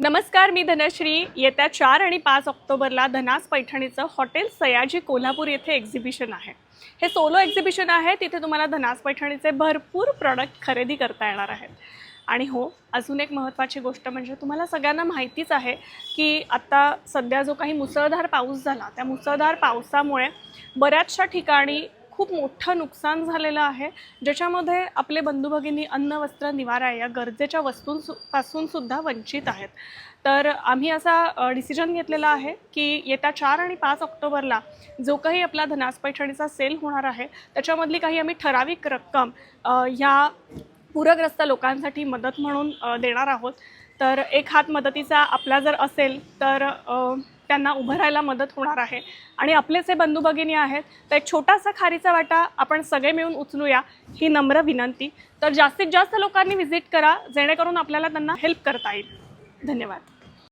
नमस्कार, मी धनश्री. येत्या 4 आणि 5 ऑक्टोबरला धनास पैठणीचं हॉटेल सयाजी कोल्हापूर येथे एक्झिबिशन आहे. हे सोलो एक्झिबिशन आहे. तिथे तुम्हाला धनास पैठणीचे भरपूर प्रॉडक्ट खरेदी करता येणार आहेत. आणि हो, अजून एक महत्त्वाची गोष्ट म्हणजे तुम्हाला सगळ्यांना माहितीच आहे की आता सध्या जो काही मुसळधार पाऊस झाला, त्या मुसळधार पावसामुळे बऱ्याचशा ठिकाणी खूप मोठं नुकसान झालेलं आहे, ज्याच्यामध्ये आपले बंधू भगिनी अन्न, वस्त्र, निवारा या गरजेच्या वस्तूंपासून सुद्धा वंचित आहेत. तर आम्ही असा डिसिजन घेतलेला आहे की येत्या 4 आणि 5 ऑक्टोबरला जो काही आपला धनास पैठणीचा सेल होणार आहे, त्याच्यामधली काही आम्ही ठराविक रक्कम ह्या पूरग्रस्त लोकांसाठी मदत म्हणून देणार आहोत. तर एक हात मदतीचा आपला जर असेल तर त्यांना उभं राहायला मदत होणार आहे. आणि आपले जे बंधू भगिनी आहेत, तर एक छोटासा खारीचा वाटा आपण सगळे मिळून उचलूया, ही नम्र विनंती. तर जास्तीत जास्त लोकांनी व्हिजिट करा, जेणेकरून आपल्याला त्यांना हेल्प करता येईल. धन्यवाद.